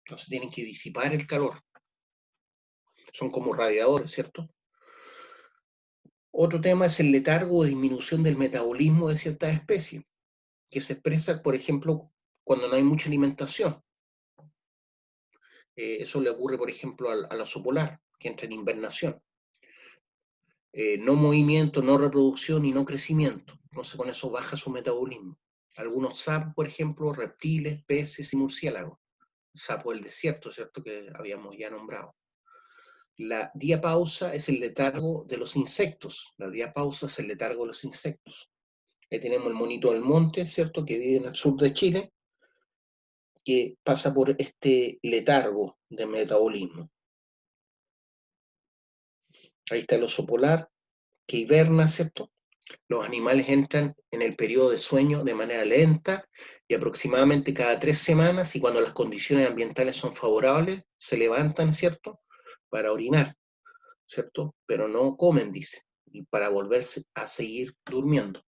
Entonces tienen que disipar el calor. Son como radiadores, ¿cierto? Otro tema es el letargo o disminución del metabolismo de ciertas especies, que se expresa, por ejemplo, cuando no hay mucha alimentación. Eso le ocurre, por ejemplo, al oso polar, que entra en invernación. No movimiento, no reproducción y no crecimiento. Entonces con eso baja su metabolismo. Algunos sapos, por ejemplo, reptiles, peces y murciélagos. Sapo del desierto, ¿cierto? Que habíamos ya nombrado. La diapausa es el letargo de los insectos. La diapausa es el letargo de los insectos. Ahí tenemos el monito del monte, ¿cierto? Que vive en el sur de Chile, que pasa por este letargo de metabolismo. Ahí está el oso polar, que hiberna, ¿cierto? Los animales entran en el periodo de sueño de manera lenta y aproximadamente cada 3 semanas, y cuando las condiciones ambientales son favorables, se levantan, ¿cierto? Para orinar, ¿cierto? Pero no comen, dice, y para volverse a seguir durmiendo.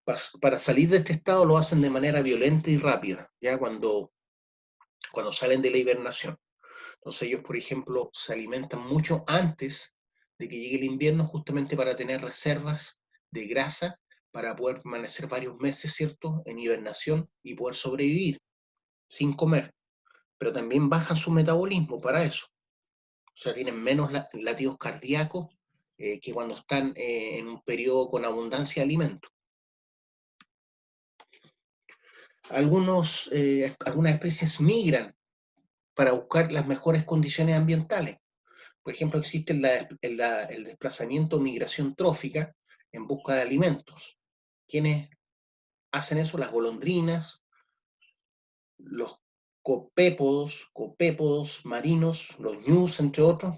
Para salir de este estado lo hacen de manera violenta y rápida, ya cuando salen de la hibernación. Entonces ellos, por ejemplo, se alimentan mucho antes de que llegue el invierno, justamente para tener reservas de grasa para poder permanecer varios meses, ¿cierto?, en hibernación y poder sobrevivir sin comer. Pero también bajan su metabolismo para eso. O sea, tienen menos latidos cardíacos que cuando están en un periodo con abundancia de alimentos. Algunas especies migran para buscar las mejores condiciones ambientales. Por ejemplo, existe el desplazamiento o migración trófica en busca de alimentos. ¿Quiénes hacen eso? Las golondrinas, los copépodos marinos, los ñus, entre otros,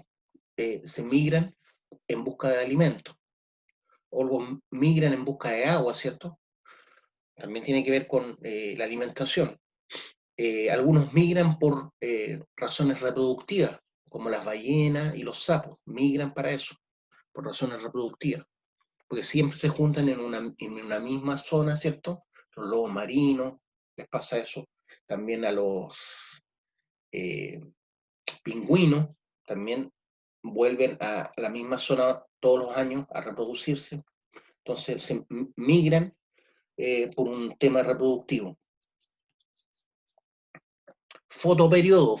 se migran en busca de alimentos. O migran en busca de agua, ¿cierto? También tiene que ver con la alimentación. Algunos migran por razones reproductivas, como las ballenas y los sapos, migran para eso, por razones reproductivas, porque siempre se juntan en una misma zona, ¿cierto? Los lobos marinos, les pasa eso. También a los eh, pingüinos, también vuelven a la misma zona todos los años a reproducirse. Entonces se migran por un tema reproductivo. Fotoperiodo.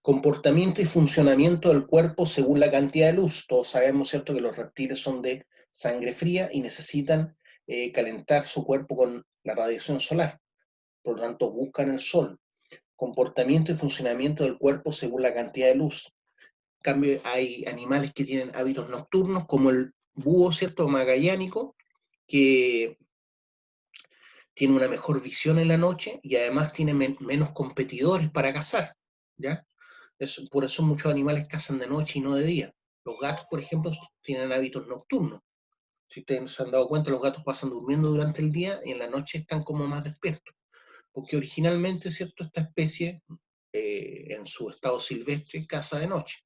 Comportamiento y funcionamiento del cuerpo según la cantidad de luz. Todos sabemos, ¿cierto?, que los reptiles son de sangre fría y necesitan calentar su cuerpo con la radiación solar. Por lo tanto, buscan el sol. Comportamiento y funcionamiento del cuerpo según la cantidad de luz. En cambio, hay animales que tienen hábitos nocturnos, como el búho, ¿cierto?, magallánico, que tiene una mejor visión en la noche y además tiene menos competidores para cazar, ¿ya? Por eso muchos animales cazan de noche y no de día. Los gatos, por ejemplo, tienen hábitos nocturnos. Si ustedes se han dado cuenta, los gatos pasan durmiendo durante el día y en la noche están como más despiertos. Porque originalmente, ¿cierto?, esta especie, en su estado silvestre, caza de noche.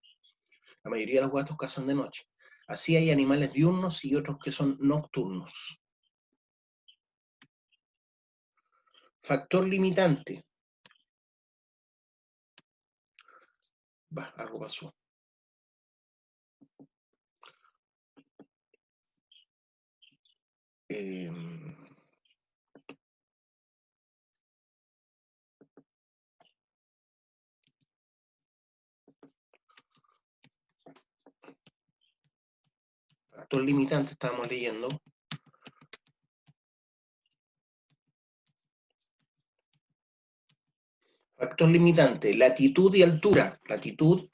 La mayoría de los gatos cazan de noche. Así hay animales diurnos y otros que son nocturnos. Factor limitante. Algo pasó. Factor limitante estábamos leyendo. Factor limitante, latitud y altura. Latitud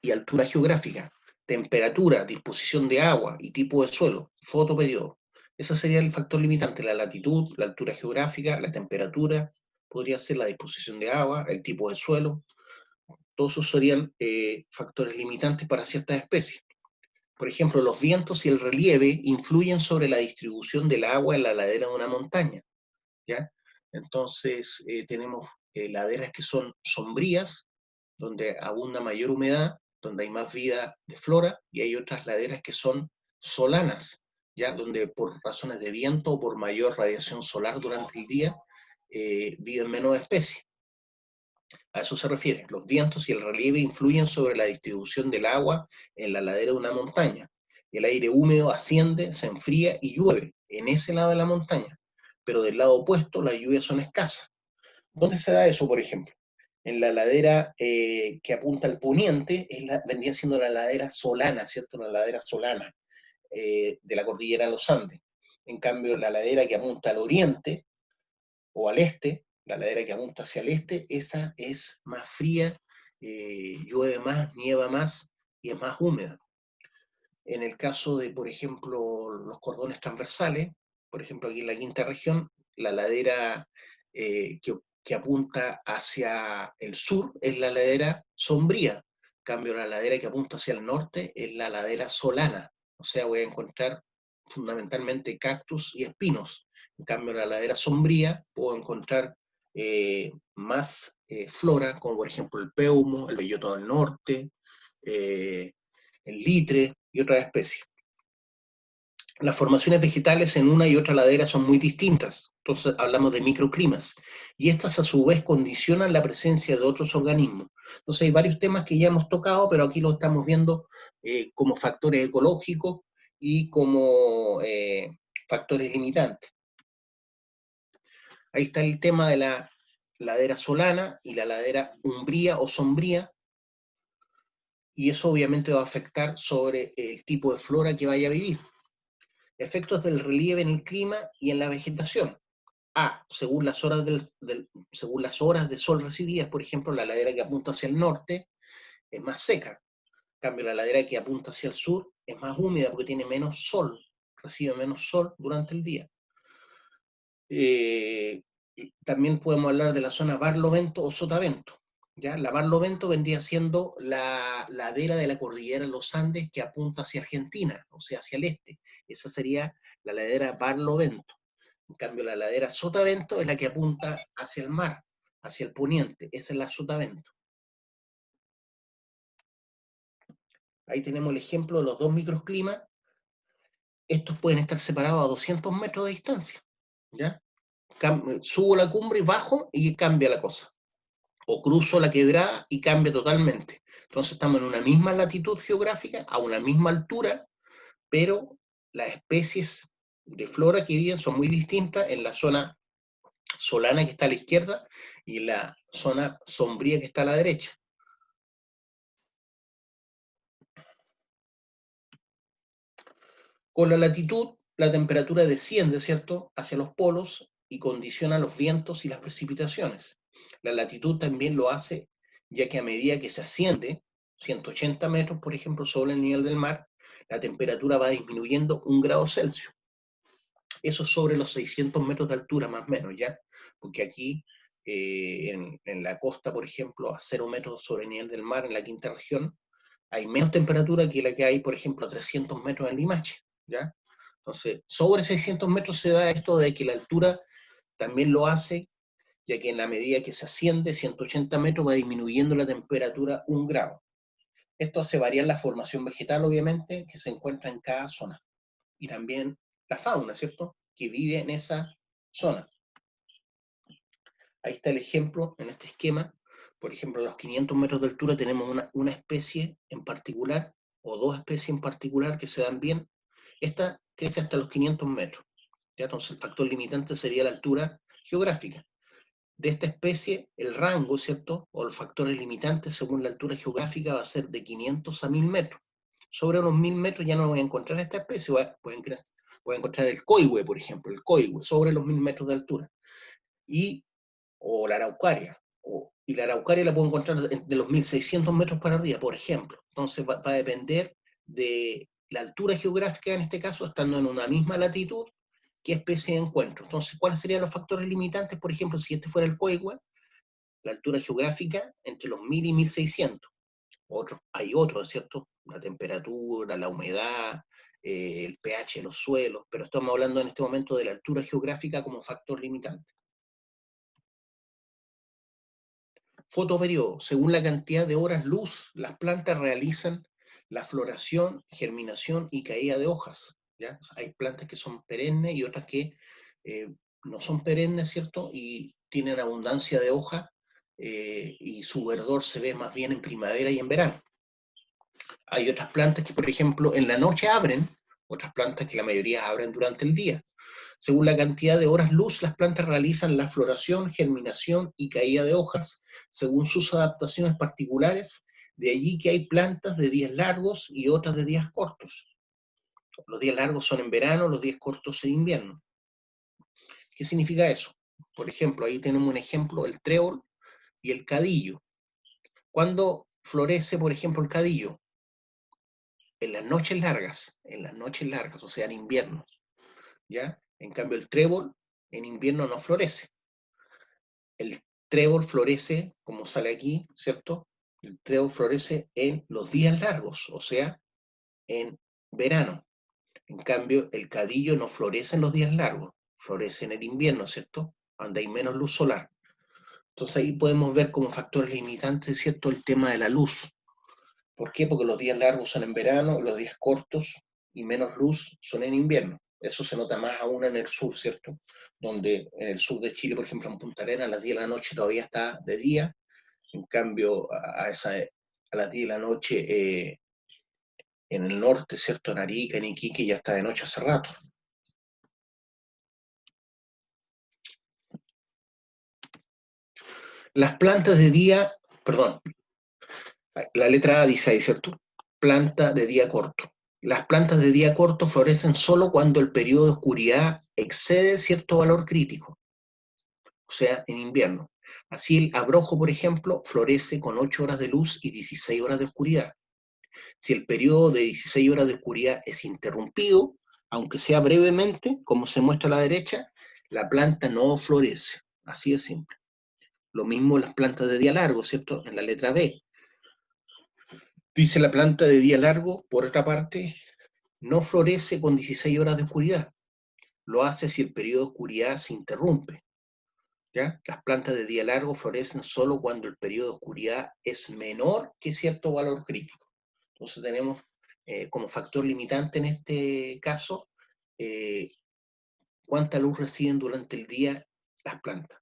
y altura geográfica. Temperatura, disposición de agua y tipo de suelo. Fotoperiodo. Ese sería el factor limitante, la latitud, la altura geográfica, la temperatura, podría ser la disposición de agua, el tipo de suelo. Todos esos serían factores limitantes para ciertas especies. Por ejemplo, los vientos y el relieve influyen sobre la distribución del agua en la ladera de una montaña, ¿ya? Entonces, tenemos laderas que son sombrías, donde abunda mayor humedad, donde hay más vida de flora, y hay otras laderas que son solanas, ¿ya? Donde por razones de viento o por mayor radiación solar durante el día, viven menos especies. A eso se refiere. Los vientos y el relieve influyen sobre la distribución del agua en la ladera de una montaña. El aire húmedo asciende, se enfría y llueve en ese lado de la montaña. Pero del lado opuesto, las lluvias son escasas. ¿Dónde se da eso, por ejemplo? En la ladera que apunta al poniente, vendría siendo la ladera solana, ¿cierto? La ladera solana de la cordillera de los Andes. En cambio, la ladera que apunta al oriente o al este, la ladera que apunta hacia el este, esa es más fría, llueve más, nieva más y es más húmeda. En el caso de, por ejemplo, los cordones transversales, por ejemplo, aquí en la quinta región, la ladera que apunta hacia el sur es la ladera sombría. En cambio, la ladera que apunta hacia el norte es la ladera solana. O sea, voy a encontrar fundamentalmente cactus y espinos. En cambio, en la ladera sombría puedo encontrar más flora, como por ejemplo el peumo, el belloto del norte, el litre y otras especies. Las formaciones vegetales en una y otra ladera son muy distintas, entonces hablamos de microclimas, y estas a su vez condicionan la presencia de otros organismos. Entonces hay varios temas que ya hemos tocado, pero aquí lo estamos viendo como factores ecológicos y como factores limitantes. Ahí está el tema de la ladera solana y la ladera umbría o sombría, y eso obviamente va a afectar sobre el tipo de flora que vaya a vivir. Efectos del relieve en el clima y en la vegetación. Según las horas de sol recibidas, por ejemplo, la ladera que apunta hacia el norte es más seca. En cambio, la ladera que apunta hacia el sur es más húmeda porque tiene menos sol, recibe menos sol durante el día. También podemos hablar de la zona barlovento o sotavento. ¿Ya? La barlovento vendría siendo la ladera de la cordillera de los Andes que apunta hacia Argentina, o sea, hacia el este. Esa sería la ladera barlovento. En cambio, la ladera sotavento es la que apunta hacia el mar, hacia el poniente. Esa es la sotavento. Ahí tenemos el ejemplo de los dos microclimas. Estos pueden estar separados a 200 metros de distancia. ¿Ya? Subo la cumbre y bajo y cambia la cosa. O cruzo la quebrada y cambia totalmente. Entonces estamos en una misma latitud geográfica, a una misma altura, pero las especies de flora que viven son muy distintas en la zona solana que está a la izquierda y en la zona sombría que está a la derecha. Con la latitud, la temperatura desciende, ¿cierto?, hacia los polos y condiciona los vientos y las precipitaciones. La latitud también lo hace, ya que a medida que se asciende, 180 metros, por ejemplo, sobre el nivel del mar, la temperatura va disminuyendo 1 grado Celsius. Eso sobre los 600 metros de altura, más o menos, ¿ya? Porque aquí, en la costa, por ejemplo, a 0 metros sobre el nivel del mar, en la quinta región, hay menos temperatura que la que hay, por ejemplo, a 300 metros en Limache, ¿ya? Entonces, sobre 600 metros se da esto de que la altura también lo hace, ya que en la medida que se asciende 180 metros va disminuyendo la temperatura 1 grado. Esto hace variar la formación vegetal, obviamente, que se encuentra en cada zona. Y también la fauna, ¿cierto?, que vive en esa zona. Ahí está el ejemplo en este esquema. Por ejemplo, a los 500 metros de altura tenemos una especie en particular, o dos especies en particular que se dan bien. Esta crece hasta los 500 metros. ¿Ya? Entonces el factor limitante sería la altura geográfica. De esta especie, el rango, ¿cierto?, o los factores limitantes según la altura geográfica va a ser de 500 a 1000 metros. Sobre los 1000 metros ya no voy a encontrar esta especie, voy a encontrar el coihue, por ejemplo, el coihue, sobre los 1000 metros de altura. O la araucaria. Y la araucaria la puedo encontrar de los 1600 metros para arriba, por ejemplo. Entonces va a depender de la altura geográfica, en este caso, estando en una misma latitud, qué especie encuentro. Entonces, ¿cuáles serían los factores limitantes? Por ejemplo, si este fuera el coihue, la altura geográfica entre los 1000 y 1600. Hay otros, ¿cierto? La temperatura, la humedad, el pH de los suelos, pero estamos hablando en este momento de la altura geográfica como factor limitante. Fotoperiodo. Según la cantidad de horas luz, las plantas realizan la floración, germinación y caída de hojas. ¿Ya? Hay plantas que son perennes y otras que no son perennes, ¿cierto? Y tienen abundancia de hoja y su verdor se ve más bien en primavera y en verano. Hay otras plantas que, por ejemplo, en la noche abren, otras plantas que la mayoría abren durante el día. Según la cantidad de horas luz, las plantas realizan la floración, germinación y caída de hojas, según sus adaptaciones particulares. De allí que hay plantas de días largos y otras de días cortos. Los días largos son en verano, los días cortos en invierno. ¿Qué significa eso? Por ejemplo, ahí tenemos un ejemplo, el trébol y el cadillo. ¿Cuándo florece, por ejemplo, el cadillo? En las noches largas, o sea, en invierno, ¿ya? En cambio, el trébol en invierno no florece. El trébol florece, como sale aquí, ¿cierto? El trébol florece en los días largos, o sea, en verano. En cambio, el cadillo no florece en los días largos, florece en el invierno, ¿cierto? Donde hay menos luz solar. Entonces ahí podemos ver como factores limitantes, ¿cierto?, el tema de la luz. ¿Por qué? Porque los días largos son en verano, los días cortos y menos luz son en invierno. Eso se nota más aún en el sur, ¿cierto? Donde en el sur de Chile, por ejemplo, en Punta Arenas, a las 10 de la noche todavía está de día. En cambio, a las 10 de la noche en el norte, ¿cierto? En Arica, en Iquique, ya está de noche hace rato. Las plantas de día, perdón, la letra A dice ahí, ¿cierto? Planta de día corto. Las plantas de día corto florecen solo cuando el periodo de oscuridad excede cierto valor crítico, o sea, en invierno. Así el abrojo, por ejemplo, florece con 8 horas de luz y 16 horas de oscuridad. Si el periodo de 16 horas de oscuridad es interrumpido, aunque sea brevemente, como se muestra a la derecha, la planta no florece. Así de simple. Lo mismo las plantas de día largo, ¿cierto? En la letra B. Dice la planta de día largo, por otra parte, no florece con 16 horas de oscuridad. Lo hace si el periodo de oscuridad se interrumpe. ¿Ya? Las plantas de día largo florecen solo cuando el periodo de oscuridad es menor que cierto valor crítico. Entonces tenemos como factor limitante en este caso cuánta luz reciben durante el día las plantas.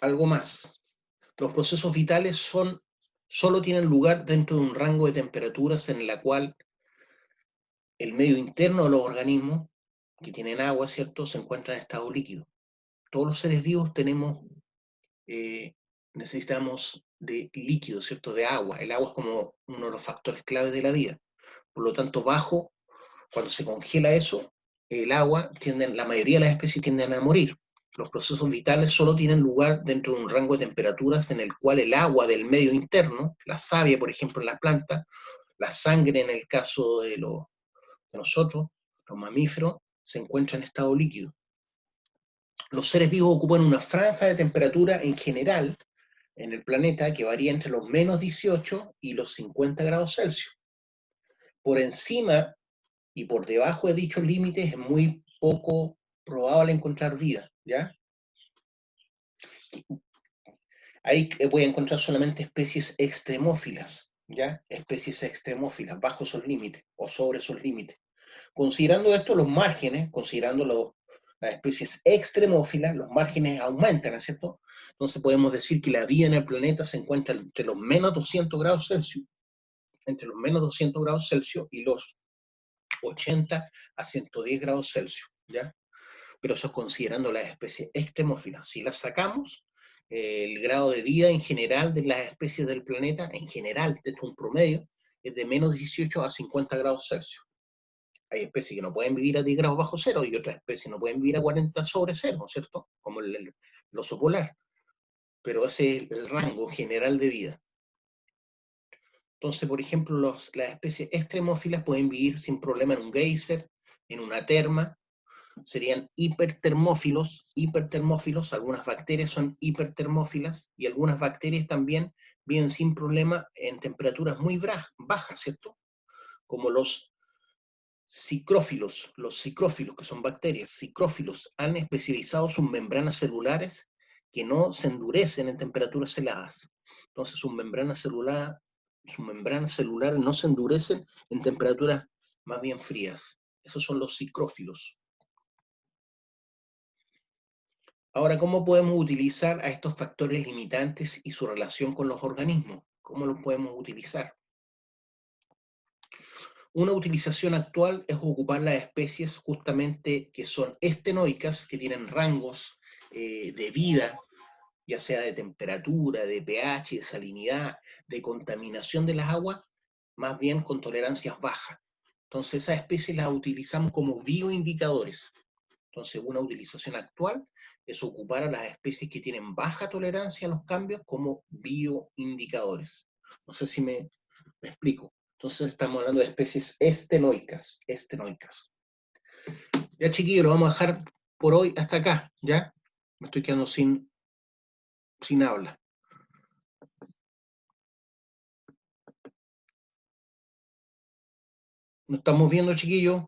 Algo más. Los procesos vitales solo tienen lugar dentro de un rango de temperaturas en la cual el medio interno de los organismos que tienen agua, ¿cierto?, se encuentra en estado líquido. Todos los seres vivos necesitamos de líquido, ¿cierto?, de agua. El agua es como uno de los factores claves de la vida. Por lo tanto, cuando se congela eso, el agua, la mayoría de las especies tienden a morir. Los procesos vitales solo tienen lugar dentro de un rango de temperaturas en el cual el agua del medio interno, la savia, por ejemplo, en la planta, la sangre en el caso de nosotros, los mamíferos, se encuentra en estado líquido. los seres vivos ocupan una franja de temperatura en general en el planeta que varía entre los menos 18 y los 50 grados Celsius. Por encima y por debajo de dichos límites es muy poco probable encontrar vida, ¿ya? Ahí voy a encontrar solamente especies extremófilas, ¿ya? Especies extremófilas, bajo esos límites o sobre esos límites. Considerando esto, los márgenes, considerando las especies extremófilas, los márgenes aumentan, ¿no es cierto? Entonces podemos decir que la vida en el planeta se encuentra entre los menos 200 grados Celsius, entre los menos 200 grados Celsius y los 80 a 110 grados Celsius, ¿ya? Pero eso es considerando las especies extremófilas. Si las sacamos, el grado de vida en general de las especies del planeta, en general, de un promedio, es de menos 18 a 50 grados Celsius. Hay especies que no pueden vivir a 10 grados bajo cero y otras especies no pueden vivir a 40 sobre cero, ¿cierto? Como el oso polar. Pero ese es el rango general de vida. Entonces, por ejemplo, las especies extremófilas pueden vivir sin problema en un geyser, en una terma, serían hipertermófilos, algunas bacterias son hipertermófilas y algunas bacterias también viven sin problema en temperaturas muy bajas, ¿cierto? Como los psicrófilos, que son bacterias, psicrófilos, han especializado sus membranas celulares que no se endurecen en temperaturas heladas. Entonces sus membranas celulares no se endurecen en temperaturas más bien frías. Esos son los psicrófilos. Ahora, ¿cómo podemos utilizar a estos factores limitantes y su relación con los organismos? ¿Cómo los podemos utilizar? Una utilización actual es ocupar las especies justamente que son estenoicas, que tienen rangos de vida, ya sea de temperatura, de pH, de salinidad, de contaminación de las aguas, más bien con tolerancias bajas. Entonces, esas especies las utilizamos como bioindicadores. Entonces, una utilización actual es ocupar a las especies que tienen baja tolerancia a los cambios como bioindicadores. No sé si me explico. Entonces, estamos hablando de especies estenoicas. Ya, chiquillos, lo vamos a dejar por hoy hasta acá, ¿ya? Me estoy quedando sin habla. Nos estamos viendo, chiquillos.